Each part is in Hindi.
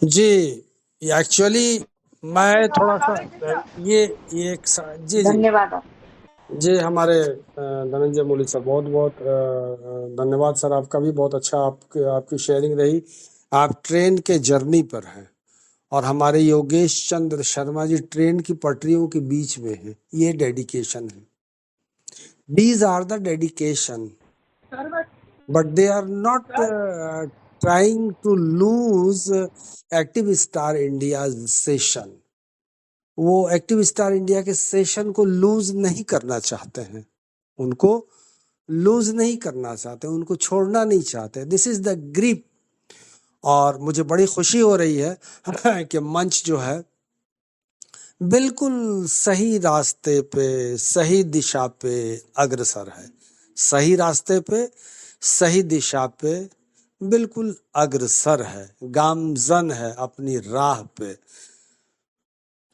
जी, एक्चुअली मैं थोड़ा-सा ये ये एक सा जी, जी। धन्यवाद आप। जी, हमारे धनंजय मूली सर बहुत-बहुत धन्यवाद सर आपका भी बहुत अच्छा आपकी शेयरिंग रही। आप ट्रेन के जर्नी पर हैं और हमारे योगेश चंद्र शर्मा जी ट्रेन की पटरियों के बीच में हैं। ये डेडिकेशन है। These are the dedication, but they are not trying to lose active star India's session. वो एक्टिव स्टार इंडिया के सेशन को लूज नहीं करना चाहते हैं, उनको लूज नहीं करना चाहते, उनको छोड़ना नहीं चाहते। This is the grip. और मुझे बड़ी खुशी हो रही है कि मंच जो है बिल्कुल सही रास्ते पे, सही दिशा पे अग्रसर है। सही रास्ते पे, सही दिशा पे बिल्कुल अग्रसर है, गामजन है अपनी राह पे।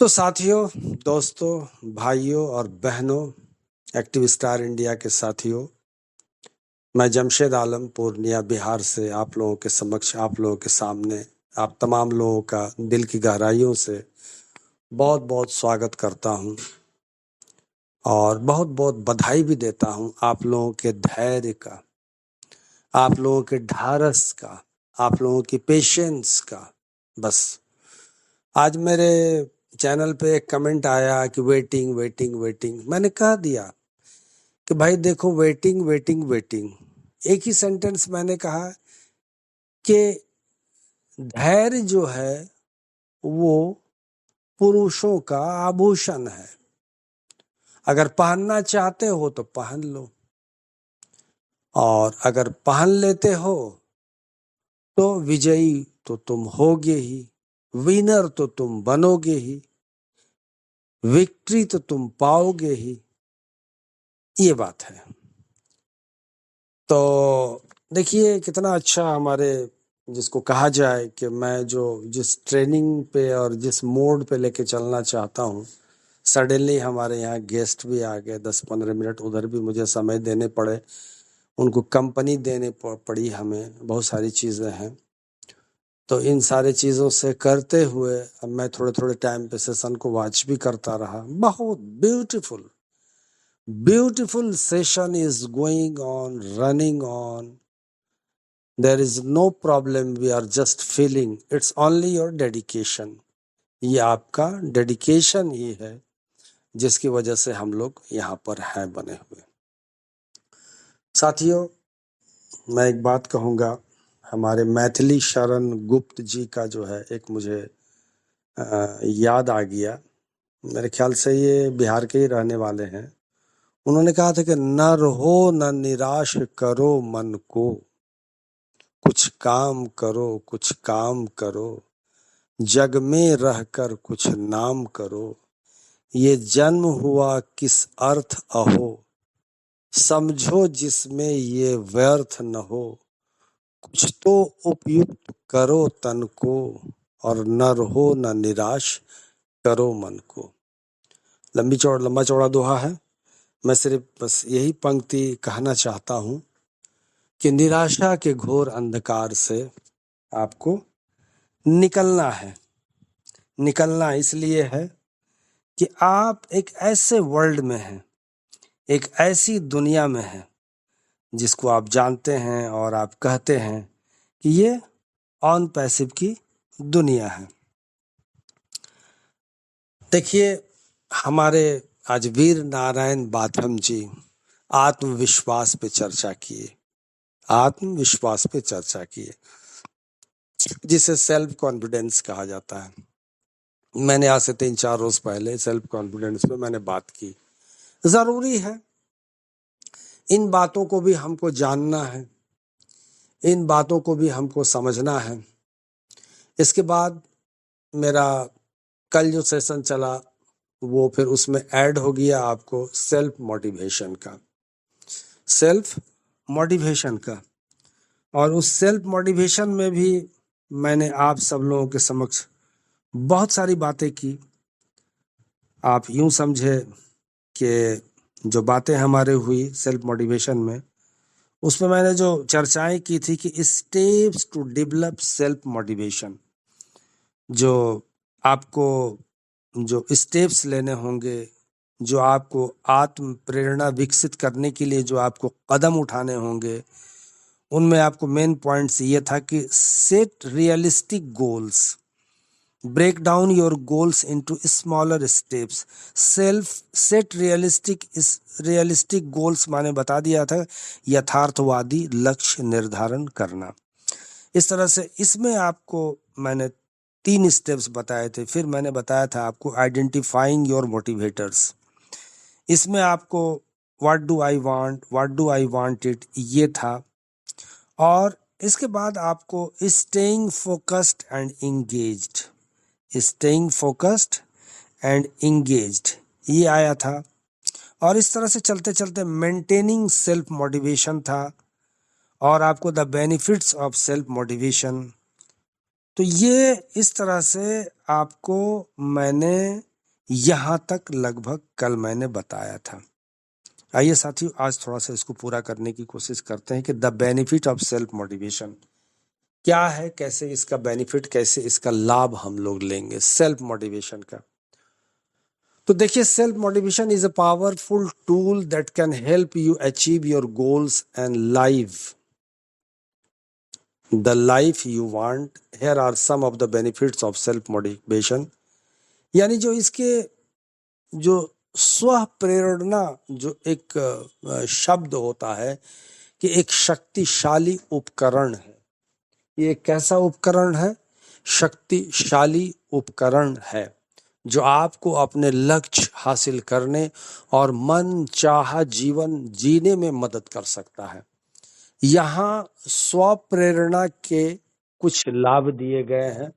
तो साथियों, दोस्तों, भाइयों और बहनों, एक्टिव स्टार इंडिया के साथियों, मैं जमशेद आलम पूर्णिया बिहार से आप लोगों के समक्ष, आप लोगों के सामने, आप तमाम लोगों का दिल की गहराइयों से बहुत बहुत स्वागत करता हूं और बहुत बहुत बधाई भी देता हूं आप लोगों के धैर्य का, आप लोगों के ढारस का, आप लोगों की पेशेंस का। बस आज मेरे चैनल पे एक कमेंट आया कि वेटिंग वेटिंग वेटिंग। मैंने कह दिया कि भाई देखो, वेटिंग वेटिंग वेटिंग, एक ही सेंटेंस मैंने कहा कि धैर्य जो है वो पुरुषों का आभूषण है। अगर पहनना चाहते हो तो पहन लो, और अगर पहन लेते हो तो विजयी तो तुम होगे ही, विनर तो तुम बनोगे ही, विक्ट्री तो तुम पाओगे ही। ये बात है। तो देखिए कितना अच्छा हमारे, जिसको कहा जाए कि मैं जो जिस ट्रेनिंग पे और जिस मोड पे लेके चलना चाहता हूँ, सडनली हमारे यहाँ गेस्ट भी आ गए। 10-15 मिनट उधर भी मुझे समय देने पड़े, उनको कंपनी देने पड़ी, हमें बहुत सारी चीज़ें हैं। तो इन सारी चीज़ों से करते हुए अब मैं थोड़े थोड़े टाइम पे सेशन को वॉच भी करता रहा। बहुत beautiful beautiful session is going on, running on. There is no problem, we are just feeling, it's only your dedication. ये आपका डेडिकेशन ही है जिसकी वजह से हम लोग यहाँ पर हैं बने हुए। साथियों, मैं एक बात कहूँगा, हमारे मैथिली शरण गुप्त जी का जो है एक मुझे याद आ गया। मेरे ख्याल से ये बिहार के ही रहने वाले हैं। उन्होंने कहा था कि न रहो न निराश करो मन को, कुछ काम करो कुछ काम करो, जग में रहकर कुछ नाम करो, ये जन्म हुआ किस अर्थ अहो, समझो जिसमें ये व्यर्थ न हो, कुछ तो उपयुक्त करो तन को, और न रहो न निराश करो मन को। लंबा चौड़ा दोहा है। मैं सिर्फ बस यही पंक्ति कहना चाहता हूँ कि निराशा के घोर अंधकार से आपको निकलना है। निकलना इसलिए है कि आप एक ऐसे वर्ल्ड में हैं, एक ऐसी दुनिया में हैं जिसको आप जानते हैं और आप कहते हैं कि ये ऑन पैसिव की दुनिया है। देखिए, हमारे आज वीर नारायण बाथम जी आत्मविश्वास पे चर्चा किए, आत्मविश्वास पे चर्चा किए, जिसे सेल्फ कॉन्फिडेंस कहा जाता है। मैंने आज से 3-4 रोज पहले सेल्फ कॉन्फिडेंस पे मैंने बात की। जरूरी है, इन बातों को भी हमको जानना है, इन बातों को भी हमको समझना है। इसके बाद मेरा कल जो सेशन चला वो फिर उसमें ऐड हो गया आपको सेल्फ मोटिवेशन का, सेल्फ मोटिवेशन का। और उस सेल्फ मोटिवेशन में भी मैंने आप सब लोगों के समक्ष बहुत सारी बातें की। आप यूं समझे कि जो बातें हमारे हुई सेल्फ मोटिवेशन में, उसमें मैंने जो चर्चाएं की थी कि steps to develop self motivation, जो आपको जो स्टेप्स लेने होंगे, जो आपको आत्म प्रेरणा विकसित करने के लिए जो आपको कदम उठाने होंगे, उनमें आपको मेन पॉइंट्स ये था कि set realistic goals, break down your goals into smaller steps. Self set realistic goals माने बता दिया था यथार्थवादी लक्ष्य निर्धारण करना। इस तरह से इसमें आपको मैंने 3 स्टेप्स बताए थे। फिर मैंने बताया था आपको आइडेंटिफाइंग योर मोटिवेटर्स। इसमें आपको what do I want it ये था। और इसके बाद आपको staying focused and engaged, staying focused and engaged ये आया था। और इस तरह से चलते चलते मेंटेनिंग सेल्फ मोटिवेशन था और आपको the benefits of self motivation. तो ये इस तरह से आपको मैंने यहाँ तक लगभग कल मैंने बताया था। आइए साथियों, आज थोड़ा सा इसको पूरा करने की कोशिश करते हैं कि the benefit of self motivation क्या है, कैसे इसका बेनिफिट, कैसे इसका लाभ हम लोग लेंगे सेल्फ मोटिवेशन का। तो देखिए, self motivation is a powerful tool that can help you achieve your goals and live the life you want. Here are some of the benefits of self motivation. यानी जो इसके जो स्व प्रेरणा जो एक शब्द होता है कि एक शक्तिशाली उपकरण है। ये कैसा उपकरण है? शक्तिशाली उपकरण है जो आपको अपने लक्ष्य हासिल करने और मन चाहा जीवन जीने में मदद कर सकता है। यहाँ स्व प्रेरणा के कुछ लाभ दिए गए हैं।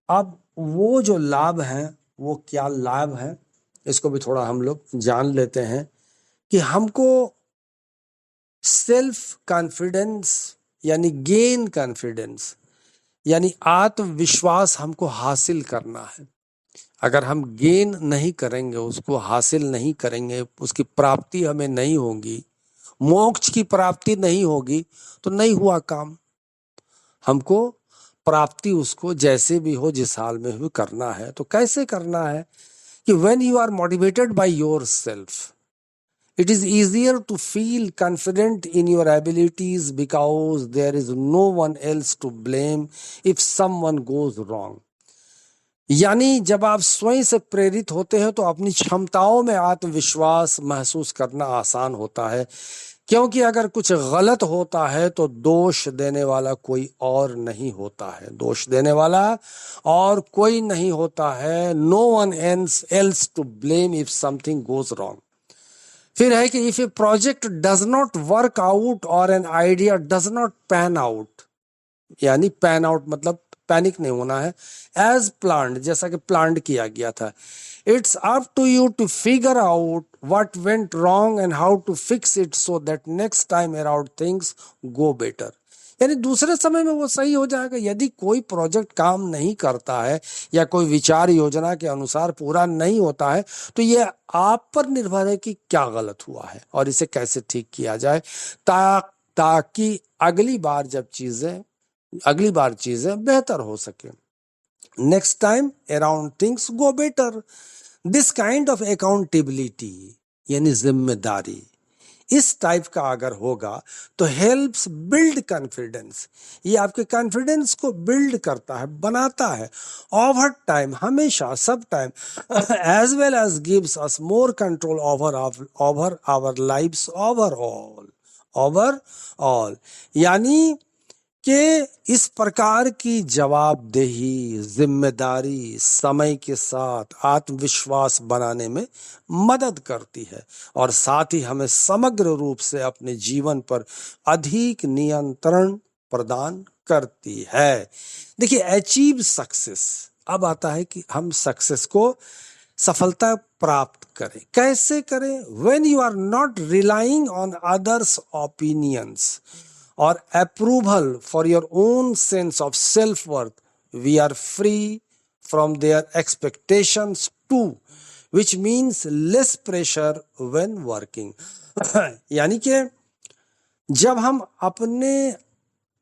अब वो जो लाभ हैं वो क्या लाभ है, इसको भी थोड़ा हम लोग जान लेते हैं कि हमको सेल्फ कॉन्फिडेंस यानी गेन कॉन्फिडेंस यानी आत्मविश्वास हमको हासिल करना है। अगर हम गेन नहीं करेंगे, उसको हासिल नहीं करेंगे, उसकी प्राप्ति हमें नहीं होगी, मोक्ष की प्राप्ति नहीं होगी, तो नहीं हुआ काम। हमको प्राप्ति उसको जैसे भी हो, जिस हाल में भी करना है। तो कैसे करना है कि when you are motivated by yourself, it is easier to feel confident in your abilities because there is no one else to blame if someone goes wrong. यानी जब आप स्वयं से प्रेरित होते हैं तो अपनी क्षमताओं में आत्मविश्वास महसूस करना आसान होता है, क्योंकि अगर कुछ गलत होता है तो दोष देने वाला कोई और नहीं होता है। दोष देने वाला और कोई नहीं होता है। No one else to blame if something goes wrong. फिर है कि if a project does not work out और an idea does not pan out, यानी पैन आउट मतलब पैनिक नहीं होना है, एज प्लान्ड, जैसा कि प्लान्ड किया गया था। It's up to you to figure out what went wrong and how to fix it so that next time around things go better. यानी दूसरे समय में वो सही हो जाएगा। यदि कोई प्रोजेक्ट काम नहीं करता है या कोई विचार योजना के अनुसार पूरा नहीं होता है, तो ये आप पर निर्भर है कि क्या गलत हुआ है और इसे कैसे ठीक किया जाए, ताकि अगली बार चीजें बेहतर हो सके। Next time around things go better. This kind of accountability यानी जिम्मेदारी, इस टाइप का अगर होगा तो हेल्प्स बिल्ड कॉन्फिडेंस। ये आपके कॉन्फिडेंस को बिल्ड करता है, बनाता है ओवर टाइम, हमेशा, सब time, as well as gives us more control over our lives overall. यानी कि इस प्रकार की जवाबदेही, जिम्मेदारी समय के साथ आत्मविश्वास बनाने में मदद करती है और साथ ही हमें समग्र रूप से अपने जीवन पर अधिक नियंत्रण प्रदान करती है। देखिए, अचीव सक्सेस, अब आता है कि हम सक्सेस को, सफलता प्राप्त करें। कैसे करें? When you are not relying on others opinions or approval for your own sense of self-worth, we are free from their expectations too, which means less pressure when working. यानी कि जब हम अपने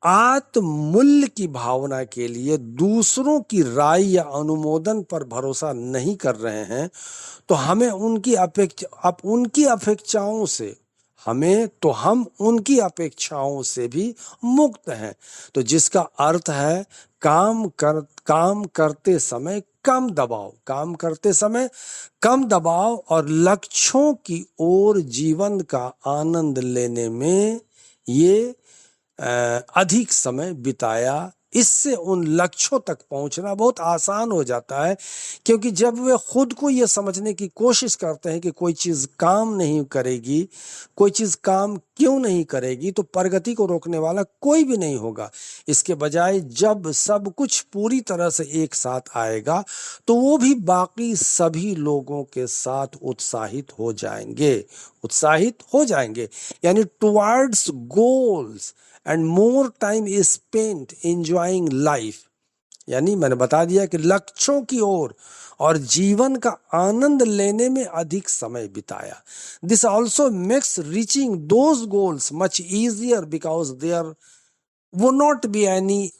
आत्ममूल्य की भावना के लिए दूसरों की राय या अनुमोदन पर भरोसा नहीं कर रहे हैं, तो हमें उनकी अपेक्षाओं से हम उनकी अपेक्षाओं से भी मुक्त हैं। तो जिसका अर्थ है काम करते समय कम दबाव और लक्ष्यों की ओर जीवन का आनंद लेने में ये अधिक समय बिताया। इससे उन लक्ष्यों तक पहुंचना बहुत आसान हो जाता है, क्योंकि जब वे खुद को ये समझने की कोशिश करते हैं कि कोई चीज काम नहीं करेगी, कोई चीज काम क्यों नहीं करेगी, तो प्रगति को रोकने वाला कोई भी नहीं होगा। इसके बजाय जब सब कुछ पूरी तरह से एक साथ आएगा, तो वो भी बाकी सभी लोगों के साथ उत्साहित हो जाएंगे। यानी towards goals and more time is spent enjoying life. यानी मैंने बता दिया कि लक्ष्यों की ओर और जीवन का आनंद लेने में अधिक समय बिताया। This also makes reaching those goals much easier because there would not be any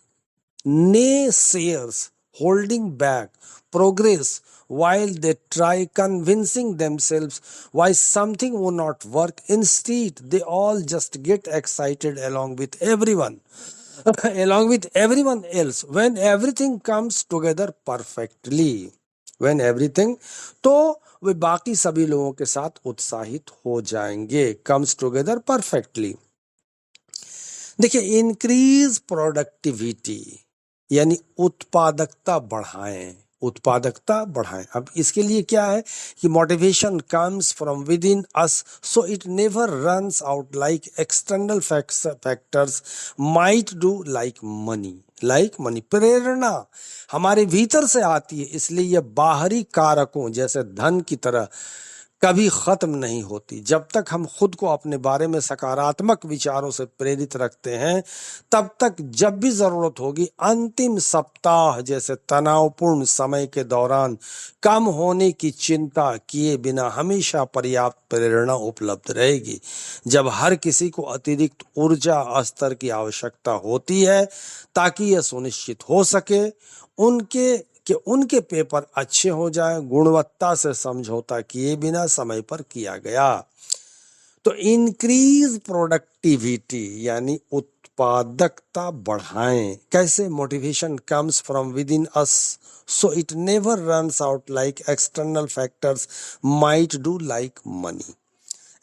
naysayers holding back progress while they try convincing themselves why something will not work. Instead, they all just get excited along with everyone else when everything comes together perfectly. तो वे बाकी सभी लोगों के साथ उत्साहित हो जाएंगे। comes together perfectly। देखिए, इंक्रीज प्रोडक्टिविटी यानी उत्पादकता बढ़ाएं। अब इसके लिए क्या है कि motivation comes from with in us, so it never runs out like external factors might do, like money. प्रेरणा हमारे भीतर से आती है, इसलिए यह बाहरी कारकों जैसे धन की तरह कभी खत्म नहीं होती। जब तक हम खुद को अपने बारे में सकारात्मक विचारों से प्रेरित रखते हैं, तब तक जब भी जरूरत होगी, अंतिम सप्ताह जैसे तनावपूर्ण समय के दौरान कम होने की चिंता किए बिना हमेशा पर्याप्त प्रेरणा उपलब्ध रहेगी। जब हर किसी को अतिरिक्त ऊर्जा स्तर की आवश्यकता होती है ताकि यह सुनिश्चित हो सके उनके पेपर अच्छे हो जाएं, गुणवत्ता से समझौता किए बिना समय पर किया गया। तो इंक्रीज प्रोडक्टिविटी यानी उत्पादकता बढ़ाएं। कैसे? Motivation comes from with in us, so it never runs out like external factors might do, like money.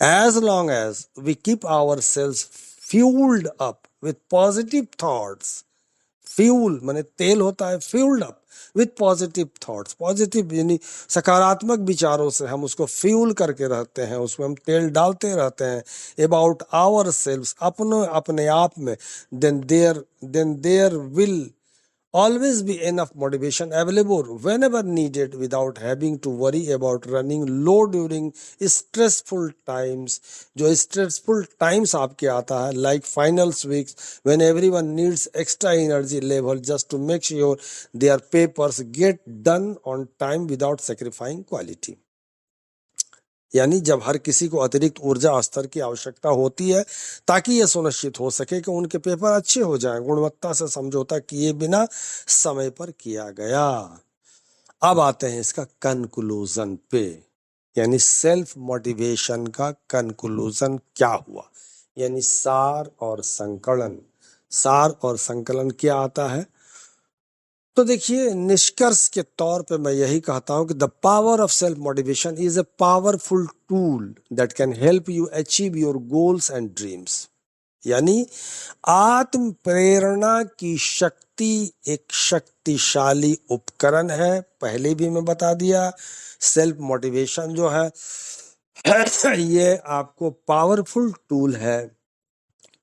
As long as we keep ourselves fueled up with positive thoughts, fuel माने तेल होता है, fuelled up with positive thoughts, positive यानी सकारात्मक विचारों से हम उसको फ्यूल करके रहते हैं, उसमें हम तेल डालते रहते हैं अबाउट आवर सेल्व्स, अपने आप में, then there will always be enough motivation available whenever needed without having to worry about running low during stressful times। जो stressful times आपके आता है, like finals weeks when everyone needs extra energy level just to make sure their papers get done on time without sacrificing quality। यानी जब हर किसी को अतिरिक्त ऊर्जा स्तर की आवश्यकता होती है ताकि यह सुनिश्चित हो सके कि उनके पेपर अच्छे हो जाएं, गुणवत्ता से समझौता किए बिना समय पर किया गया। अब आते हैं इसका कंक्लूजन पे, यानी सेल्फ मोटिवेशन का कंक्लूजन क्या हुआ, यानी सार और संकलन क्या आता है। तो देखिए, निष्कर्ष के तौर पे मैं यही कहता हूं कि the power of self motivation is a powerful tool that can help you achieve your goals and dreams. यानी आत्म प्रेरणा की शक्ति एक शक्तिशाली उपकरण है। पहले भी मैं बता दिया, सेल्फ मोटिवेशन जो है ये आपको पावरफुल टूल है।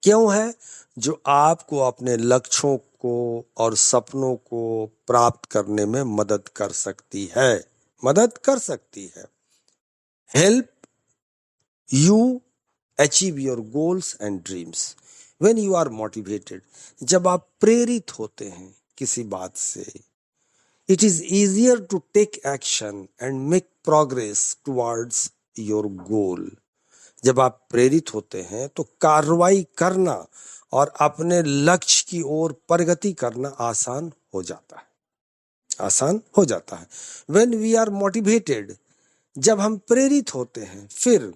क्यों है? जो आपको अपने लक्ष्यों को और सपनों को प्राप्त करने में मदद कर सकती है। Help you achieve your goals and dreams when you are motivated. जब आप प्रेरित होते हैं किसी बात से, it is easier to take action and make progress towards your goal. जब आप प्रेरित होते हैं तो कार्रवाई करना और अपने लक्ष्य की ओर प्रगति करना आसान हो जाता है। When we are motivated, जब हम प्रेरित होते हैं, फिर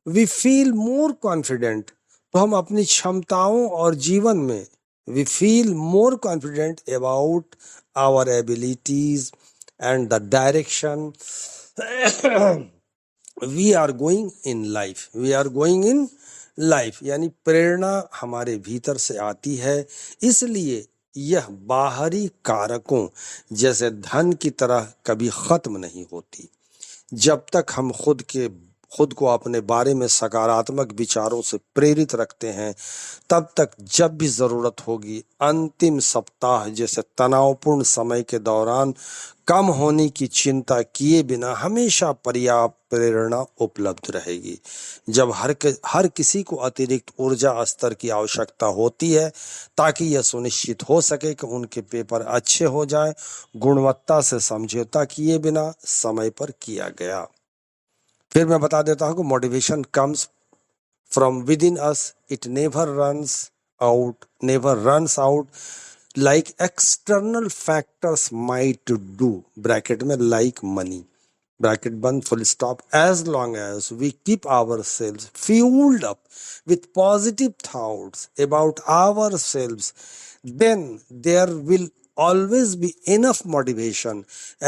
we feel more confident, तो हम अपनी क्षमताओं और जीवन में we feel more confident about our abilities and the direction we are going in life। यानी प्रेरणा हमारे भीतर से आती है, इसलिए यह बाहरी कारकों जैसे धन की तरह कभी खत्म नहीं होती। जब तक हम खुद को अपने बारे में सकारात्मक विचारों से प्रेरित रखते हैं, तब तक जब भी जरूरत होगी, अंतिम सप्ताह जैसे तनावपूर्ण समय के दौरान कम होने की चिंता किए बिना हमेशा पर्याप्त प्रेरणा उपलब्ध रहेगी। जब हर किसी को अतिरिक्त ऊर्जा स्तर की आवश्यकता होती है ताकि यह सुनिश्चित हो सके कि उनके पेपर अच्छे हो जाएं, गुणवत्ता से समझौता किए बिना समय पर किया गया। फिर मैं बता देता हूं कि motivation comes from with in us, it never runs out like external factors might do, bracket में लाइक मनी, ब्रैकेट बंद, full stop. As long as we keep our selves fuelled up with positive thoughts about ourselves, then there will always be enough motivation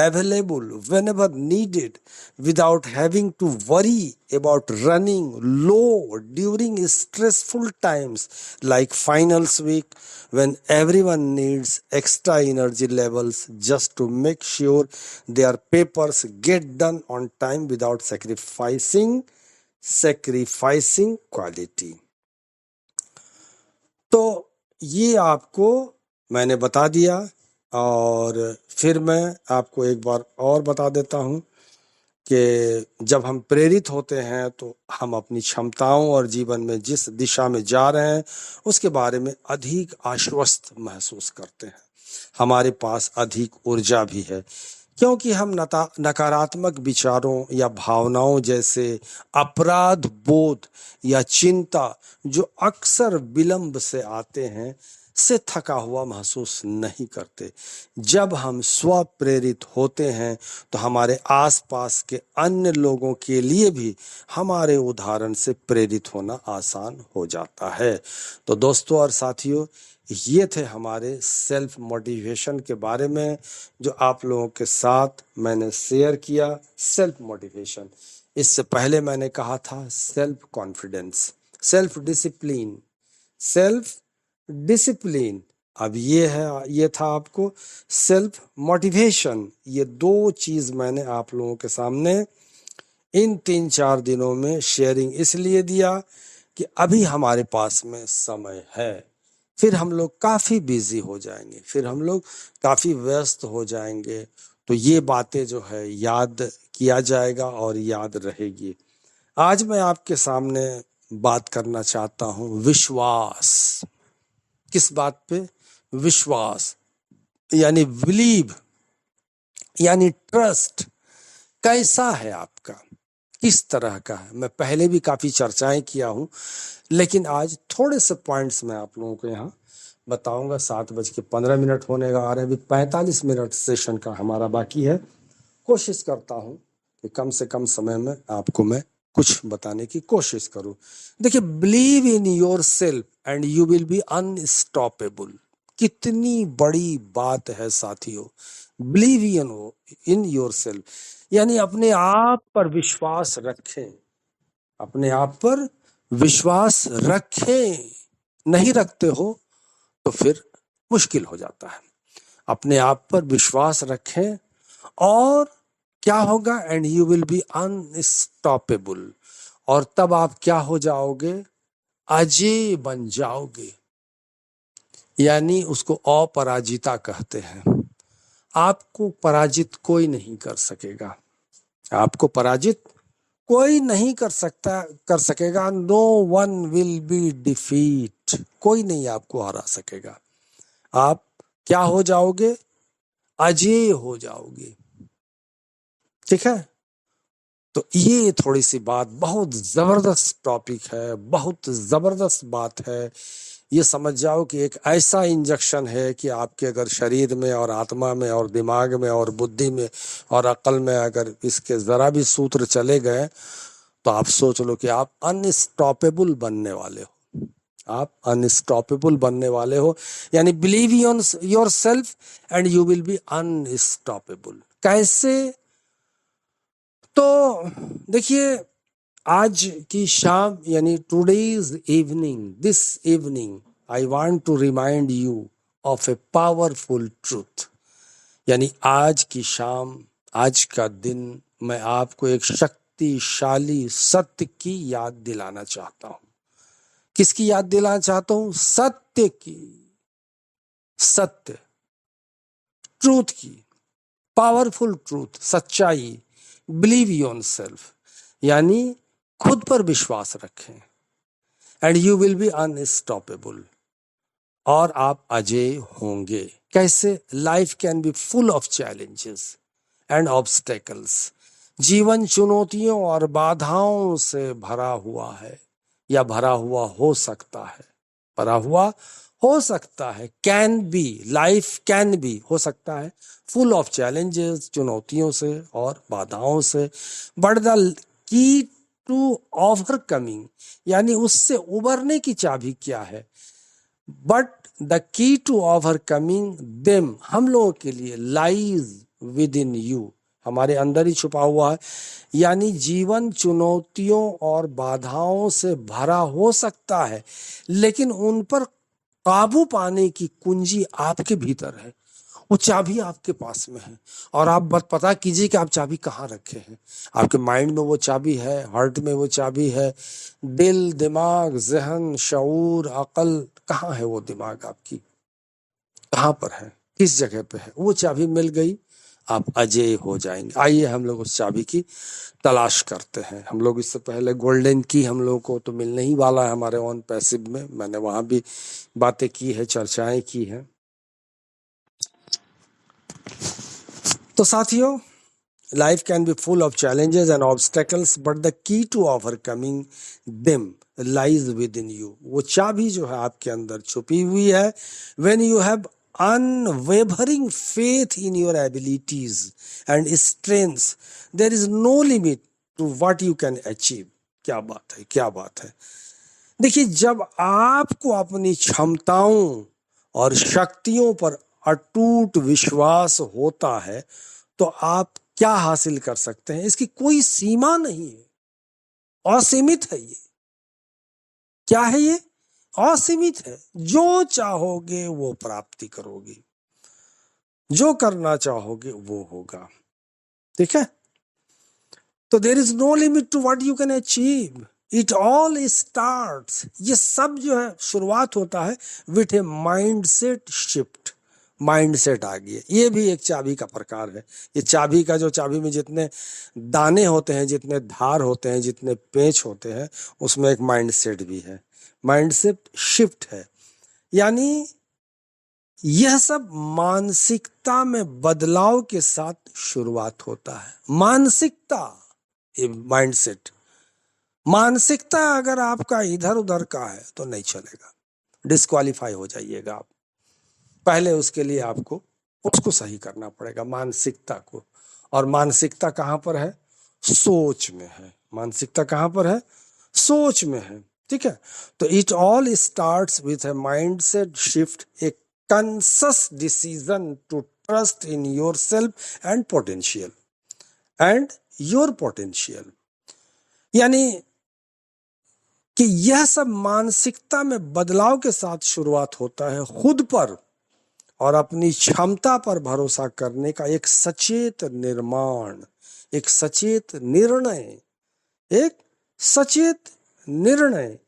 available whenever needed without having to worry about running low during stressful times like finals week, when everyone needs extra energy levels just to make sure their papers get done on time without sacrificing quality. तो ये आपको मैंने बता दिया, और फिर मैं आपको एक बार और बता देता हूँ कि जब हम प्रेरित होते हैं तो हम अपनी क्षमताओं और जीवन में जिस दिशा में जा रहे हैं उसके बारे में अधिक आश्वस्त महसूस करते हैं। हमारे पास अधिक ऊर्जा भी है, क्योंकि हम नकारात्मक विचारों या भावनाओं जैसे अपराध बोध या चिंता, जो अक्सर विलंब से आते हैं, से थका हुआ महसूस नहीं करते। जब हम स्व प्रेरित होते हैं तो हमारे आसपास के अन्य लोगों के लिए भी हमारे उदाहरण से प्रेरित होना आसान हो जाता है। तो दोस्तों और साथियों, ये थे हमारे सेल्फ मोटिवेशन के बारे में जो आप लोगों के साथ मैंने शेयर किया। सेल्फ मोटिवेशन, इससे पहले मैंने कहा था सेल्फ कॉन्फिडेंस, सेल्फ डिसिप्लिन। अब ये था आपको सेल्फ मोटिवेशन। ये दो चीज मैंने आप लोगों के सामने इन 3-4 दिनों में शेयरिंग इसलिए दिया कि अभी हमारे पास में समय है, फिर हम लोग काफी बिजी हो जाएंगे, फिर हम लोग काफी व्यस्त हो जाएंगे, तो ये बातें जो है याद किया जाएगा और याद रहेगी। आज मैं आपके सामने बात करना चाहता हूं विश्वास। किस बात पे? विश्वास यानी बिलीव, यानी ट्रस्ट। कैसा है आपका, किस तरह का है? मैं पहले भी काफी चर्चाएं किया हूं, लेकिन आज थोड़े से पॉइंट्स मैं आप लोगों को यहाँ बताऊंगा। 7:15 होने का आ रहे हैं, अभी 45 मिनट सेशन का हमारा बाकी है। कोशिश करता हूं कि कम से कम समय में आपको मैं कुछ बताने की कोशिश करूं। देखिए, believe in your self and you will be unstoppable. कितनी बड़ी बात है साथियों, बिलीव इन योर सेल्फ, यानी अपने आप पर विश्वास रखें। अपने आप पर विश्वास रखें, नहीं रखते हो तो फिर मुश्किल हो जाता है। अपने आप पर विश्वास रखें और क्या होगा? And you will be unstoppable. और तब आप क्या हो जाओगे? अजेय बन जाओगे, यानी उसको अपराजिता कहते हैं। आपको पराजित कोई नहीं कर सकेगा, आपको पराजित कोई नहीं कर सकेगा। No one will be defeat, कोई नहीं आपको हरा सकेगा। आप क्या हो जाओगे? अजेय हो जाओगे। ठीक है, तो ये थोड़ी सी बात, बहुत जबरदस्त टॉपिक है, बहुत जबरदस्त बात है। ये समझ जाओ कि एक ऐसा इंजेक्शन है कि आपके अगर शरीर में और आत्मा में और दिमाग में और बुद्धि में और अक्ल में अगर इसके जरा भी सूत्र चले गए तो आप सोच लो कि आप अनस्टॉपेबल बनने वाले हो। आप अनस्टॉपेबल बनने वाले हो, यानी believe your self and you will be unstoppable. कैसे? तो देखिए, आज की शाम यानी today's evening, this evening I want to remind you of a powerful truth. यानी आज की शाम, आज का दिन मैं आपको एक शक्तिशाली सत्य की याद दिलाना चाहता हूं। किसकी याद दिलाना चाहता हूं? सत्य की, सत्य, ट्रूथ की, पावरफुल ट्रूथ, सच्चाई। बिलीव योर सेल्फ, यानी खुद पर विश्वास रखें and you will be unstoppable, और आप अजय होंगे। कैसे? Life can be full of challenges and obstacles. जीवन चुनौतियों और बाधाओं से भरा हुआ है, या भरा हुआ हो सकता है, भरा हुआ हो सकता है। Can be, life can be, हो सकता है फुल ऑफ चैलेंजेस, चुनौतियों से और बाधाओं से। But the key to overcoming, यानी उससे उबरने की चाबी क्या है? But the key to overcoming them, हम लोगों के लिए, लाइज विद इन यू, हमारे अंदर ही छुपा हुआ है। यानी जीवन चुनौतियों और बाधाओं से भरा हो सकता है, लेकिन उन पर काबू पाने की कुंजी आपके भीतर है। वो चाबी आपके पास में है, और आप बस पता कीजिए कि आप चाबी कहाँ रखे हैं। आपके माइंड में वो चाबी है, हार्ट में वो चाबी है, दिल, दिमाग, जहन, शऊर, अकल, कहाँ है वो दिमाग आपकी? कहाँ पर है? किस जगह पे है? वो चाबी मिल गई, आप अजय हो जाएंगे। आइए हम लोग उस चाबी की तलाश करते हैं। हम लोग इससे पहले गोल्डन की हम लोग को तो मिलने ही वाला है हमारे ऑन पैसिव में। मैंने वहां भी बातें की है, चर्चाएं की हैं। तो साथियों, life can be full of challenges and obstacles, but the key to overcoming them lies within you. वो चाबी जो है आपके अंदर छुपी हुई है। When you have unwavering faith in your abilities and strengths, there is no limit to what you can achieve. क्या बात है, क्या बात है। देखिए, जब आपको अपनी क्षमताओं और शक्तियों पर अटूट विश्वास होता है तो आप क्या हासिल कर सकते हैं, इसकी कोई सीमा नहीं है। असीमित है ये। क्या है ये? असीमित है। जो चाहोगे वो प्राप्ति करोगे, जो करना चाहोगे वो होगा। ठीक है? तो there is no limit to what you can achieve. It all starts, ये सब जो है शुरुआत होता है with a mind set shift. Mindset आ गई है, ये भी एक चाबी का प्रकार है। ये चाबी का जो, चाबी में जितने दाने होते हैं, जितने धार होते हैं, जितने पेच होते हैं, उसमें एक माइंड सेट भी है। माइंड सेट शिफ्ट है, यानी यह सब मानसिकता में बदलाव के साथ शुरुआत होता है। मानसिकता, माइंड सेट, मानसिकता अगर आपका इधर उधर का है तो नहीं चलेगा, डिस्क्वालीफाई हो जाइएगा आप। पहले उसके लिए आपको उसको सही करना पड़ेगा, मानसिकता को। और मानसिकता कहाँ पर है? सोच में है। मानसिकता कहाँ पर है? सोच में है। ठीक है? तो it all starts with a mind set shift, a conscious decision to trust in your self and potential, and your potential. यानी कि यह सब मानसिकता में बदलाव के साथ शुरुआत होता है। खुद पर और अपनी क्षमता पर भरोसा करने का एक सचेत निर्माण, एक सचेत निर्णय, एक सचेत निर्णय,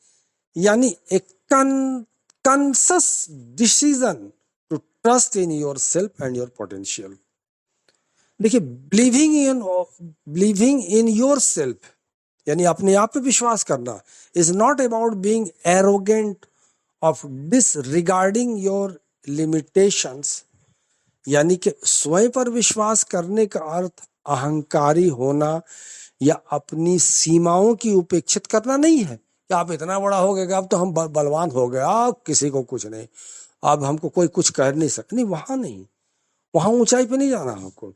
यानी एक conscious decision to trust in your self and your potential. देखिए, बिलीविंग इन योर सेल्फ, यानी अपने आप पे विश्वास करना, is not about being arrogant of disregarding your limitations. यानी कि स्वयं पर विश्वास करने का अर्थ अहंकारी होना या अपनी सीमाओं की उपेक्षित करना नहीं है कि आप इतना बड़ा हो गए कि अब तो हम बलवान हो गए, अब किसी को कुछ नहीं, अब हमको कोई कुछ कह नहीं सकता। नहीं, वहां नहीं, वहां ऊंचाई पे नहीं जाना हमको।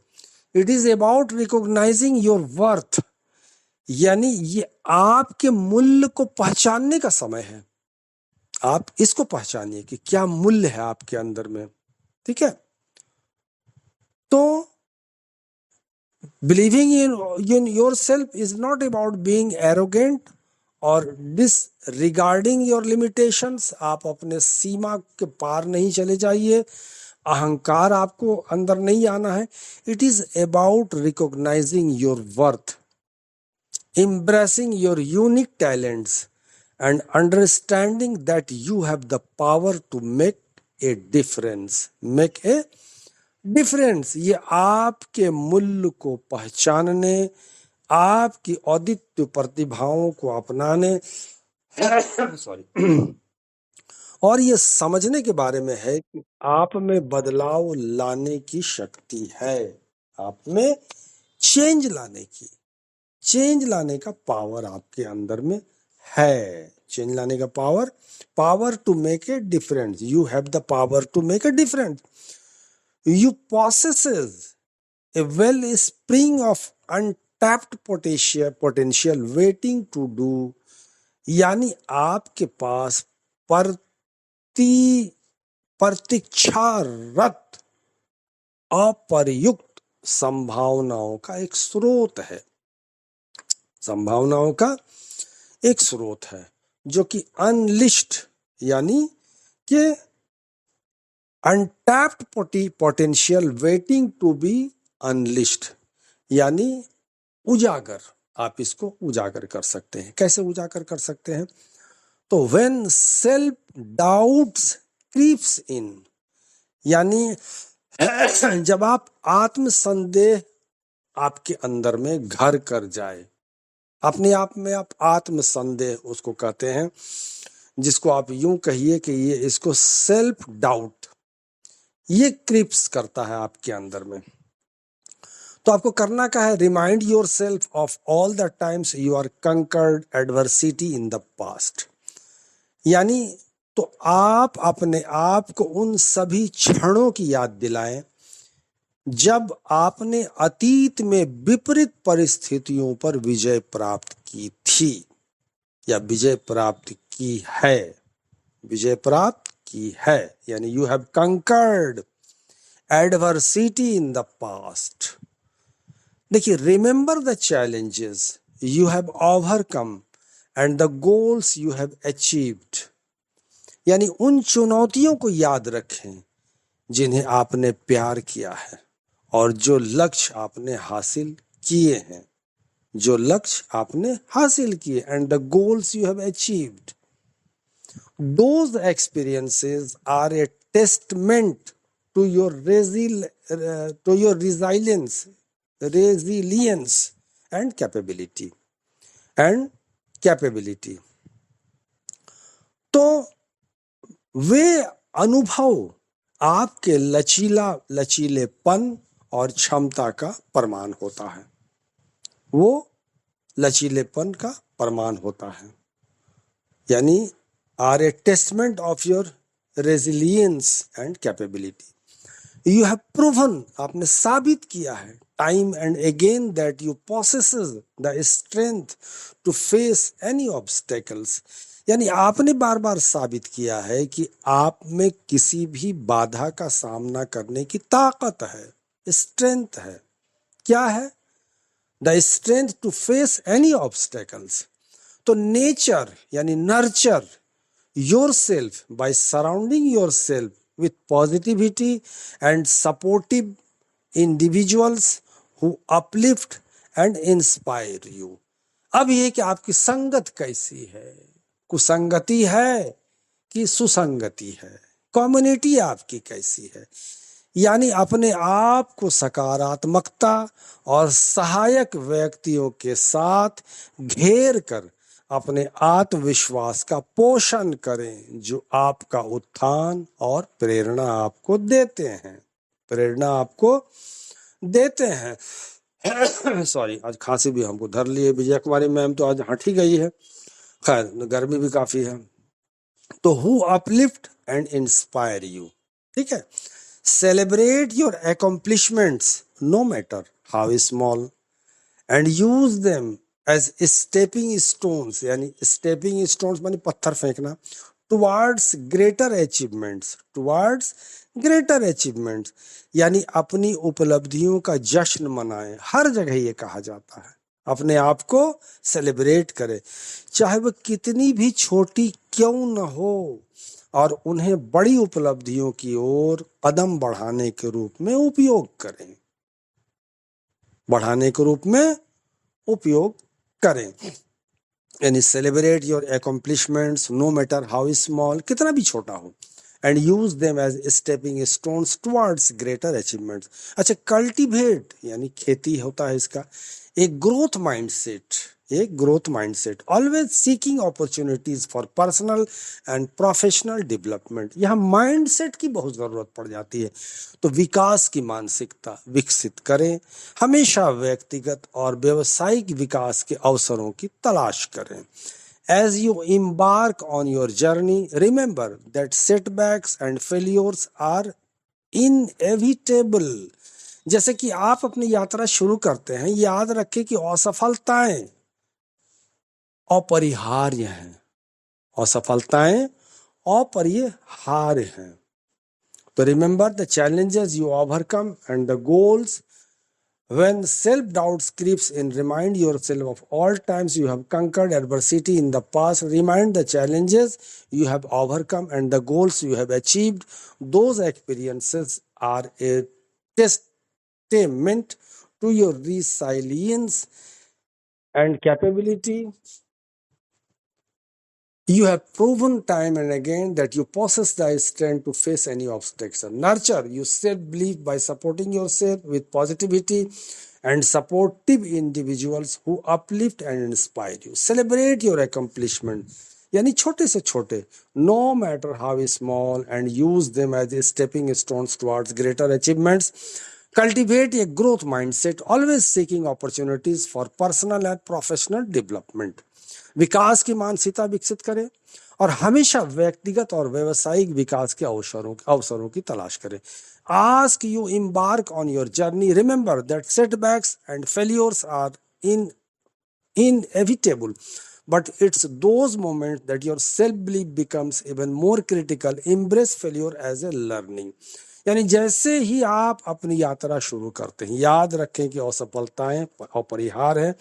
It is about recognising your worth, यानी ये आपके मूल्य को पहचानने का समय है। आप इसको पहचानिए कि क्या मूल्य है आपके अंदर में, ठीक है। तो believing in yourself is not about being arrogant और डिसरिगार्डिंग योर लिमिटेशंस। आप अपने सीमा के पार नहीं चले जाइए, अहंकार आपको अंदर नहीं आना है। It is about recognising your worth, embracing your unique talents and understanding that you have the power to make a difference. Make a difference, ये आपके मूल्य को पहचानने, आपकी औदित्य प्रतिभाओं को अपनाने सॉरी और ये समझने के बारे में है कि आप में बदलाव लाने की शक्ति है, आप में चेंज लाने का पावर आपके अंदर में है। चेंज लाने का power to make a difference. You have the power to make a difference. You possesses a well spring of untapped potential waiting to do, यानी आपके पास प्रतीक्षारत अप्रयुक्त संभावनाओं का एक स्रोत है, संभावनाओं का एक स्रोत है जो कि अनलिस्टेड, यानी कि untapped potential waiting to be unlisted, यानी उजागर। आप इसको उजागर कर सकते हैं। कैसे उजागर कर सकते हैं? तो व्हेन सेल्फ डाउट्स क्रीप्स इन, यानी जब आप आत्मसंदेह आपके अंदर में घर कर जाए, अपने आप में आप आत्मसंदेह उसको कहते हैं, जिसको आप यूं कहिए कि ये इसको सेल्फ डाउट ये क्रिप्स करता है आपके अंदर में। तो आपको करना क्या है? Remind your self of all the times you are conquered adversity in the past, यानी तो आप अपने आप को उन सभी क्षणों की याद दिलाएं जब आपने अतीत में विपरीत परिस्थितियों पर विजय प्राप्त की थी या विजय प्राप्त की है। विजय प्राप्त की है यानी you have conquered adversity in the past. देखिए, remember the challenges you have overcome and the goals you have achieved, यानी उन चुनौतियों को याद रखें जिन्हें आपने प्यार किया है और जो लक्ष्य आपने हासिल किए हैं, जो लक्ष्य आपने हासिल किए, and the goals you have achieved. Those experiences are a testament to your resilience and capability। तो वे अनुभव आपके लचीलेपन और क्षमता का प्रमाण होता है, वो लचीलेपन का प्रमाण होता है, यानी are a testament of your resilience and capability. You have proven, आपने साबित किया है, time and again that you possesses the strength to face any obstacles, यानी आपने बार बार साबित किया है कि आप में किसी भी बाधा का सामना करने की ताकत है, स्ट्रेंथ है। क्या है? The strength to face any obstacles. तो नेचर यानी nurture yourself by surrounding yourself with positivity and supportive individuals who uplift and inspire you। अब ये कि आपकी संगत कैसी है, कुसंगति है कि सुसंगति है, कम्युनिटी आपकी कैसी है, यानी अपने आप को सकारात्मकता और सहायक व्यक्तियों के साथ घेर कर अपने आत्मविश्वास का पोषण करें जो आपका उत्थान और प्रेरणा आपको देते हैं, सॉरी, आज खांसी भी हमको धर लिए। विजय कुमारी मैम तो आज हट ही गई है। खैर, गर्मी भी काफी है। तो who uplift and inspire you, ठीक है। Celebrate your accomplishments no matter how small and use them as stepping stones, यानी स्टेपिंग स्टोन्स मानी पत्थर फेंकना, towards greater achievements, towards greater achievements, यानी अपनी उपलब्धियों का जश्न मनाएं। हर जगह ये कहा जाता है, अपने आप को सेलिब्रेट करें, चाहे वह कितनी भी छोटी क्यों न हो, और उन्हें बड़ी उपलब्धियों की ओर कदम बढ़ाने के रूप में उपयोग करें, बढ़ाने के रूप में उपयोग करें। यानी celebrate your accomplishments no matter how small, कितना भी छोटा हो, and use them as stepping stones towards greater achievements. अच्छा, कल्टीवेट यानी खेती होता है इसका, एक ग्रोथ माइंडसेट, एक growth mindset, always seeking opportunities for personal and professional development. यहाँ माइंडसेट की बहुत जरूरत पड़ जाती है। तो विकास की मानसिकता विकसित करें, हमेशा व्यक्तिगत और व्यवसायिक विकास के अवसरों की तलाश करें। As you embark on your journey, remember that setbacks and failures are inevitable. जैसे कि आप अपनी यात्रा शुरू करते हैं, याद रखें कि असफलताएं अपरिहार्य हैं, असफलताएं अपरिहार्य हैं। तो remember the challenges you overcome and the goals. When self-doubt creeps in, remind yourself of all times you have conquered adversity in the past. Remind the challenges you have overcome and the goals you have achieved. Those experiences are a testament to your resilience and capability. You have proven time and again that you possess the strength to face any obstacle. Nurture your self-belief by supporting yourself with positivity and supportive individuals who uplift and inspire you. Celebrate your accomplishment, यानी छोटे से छोटे, no matter how small, and use them as stepping stones towards greater achievements. Cultivate a growth mindset, always seeking opportunities for personal and professional development. विकास की मानसिकता विकसित करें और हमेशा व्यक्तिगत और व्यावसायिक विकास के अवसरों की तलाश करें। Ask you embark on your journey, remember that setbacks and failures are inevitable, but it's those moments that your self-belief becomes even more critical. Embrace failure as a learning. यानी जैसे ही आप अपनी यात्रा शुरू करते हैं, याद रखें कि असफलताएं अपरिहार्य हैं,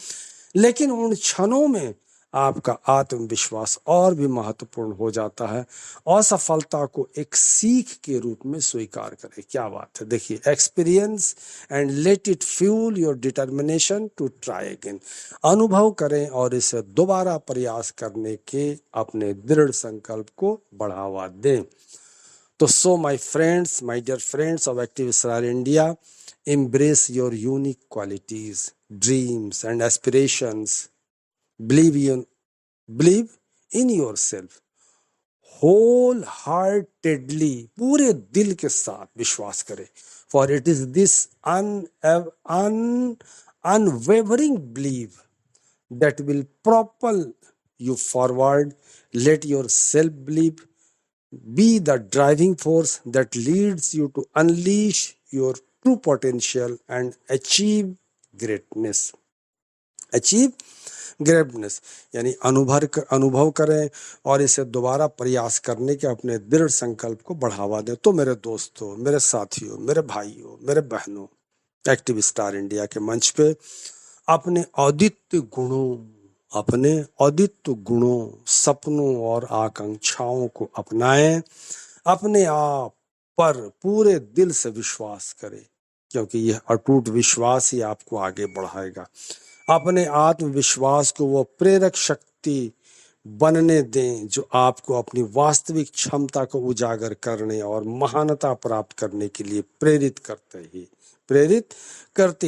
लेकिन उन क्षणों में आपका आत्मविश्वास और भी महत्वपूर्ण हो जाता है। असफलता को एक सीख के रूप में स्वीकार करें। क्या बात है, देखिए, experience and let it fuel your determination to try again. अनुभव करें और इसे दोबारा प्रयास करने के अपने दृढ़ संकल्प को बढ़ावा दें। तो so my friends, my dear friends of active Israel India, embrace your unique qualities, dreams and aspirations. Believe in yourself wholeheartedly, पूरे दिल के साथ विश्वास करें, for it is this unwavering belief that will propel you forward. Let your self-belief be the driving force that leads you to unleash your true potential and achieve greatness. यानी अनुभव करें और इसे दोबारा प्रयास करने के अपने दृढ़ संकल्प को बढ़ावा दें। तो मेरे दोस्तों, मेरे साथियों, मेरे भाइयों, मेरे बहनों, एक्टिव स्टार इंडिया के मंच पे अपने अद्वितीय गुणों, सपनों और आकांक्षाओं को अपनाएं। अपने आप पर पूरे दिल से विश्वास करें, क्योंकि यह अटूट विश्वास ही आपको आगे बढ़ाएगा। अपने आत्मविश्वास को वो प्रेरक शक्ति बनने दें जो आपको अपनी वास्तविक क्षमता को उजागर करने और महानता प्राप्त करने के लिए प्रेरित करती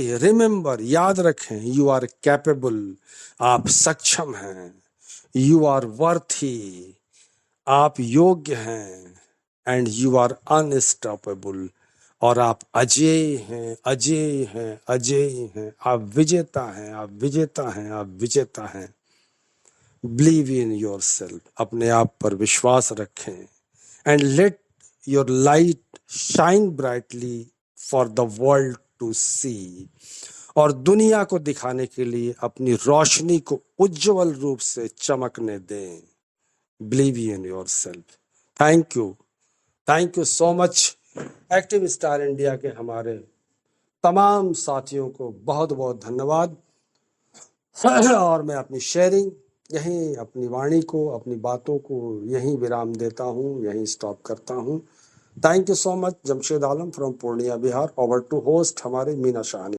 है। रिमेंबर, याद रखें, यू आर कैपेबल, आप सक्षम हैं। यू आर वर्थी, आप योग्य हैं। एंड यू आर अनस्टॉपेबल, और आप अजेय हैं, अजेय हैं, अजेय हैं। आप विजेता हैं, आप विजेता हैं, आप विजेता हैं। बिलीव इन योर सेल्फ, अपने आप पर विश्वास रखें। And let your light shine brightly for the world to see. और दुनिया को दिखाने के लिए अपनी रोशनी को उज्जवल रूप से चमकने दें। Believe in your self. Thank you so much. Active star India के हमारे तमाम साथियों को बहुत बहुत धन्यवाद। और मैं अपनी शेयरिंग यहीं, अपनी वाणी को, अपनी बातों को यहीं विराम देता हूँ, यहीं स्टॉप करता हूँ। Thank you so much. Jamshed Alam from Purnia Bihar. Over to host हमारे मीना शाह।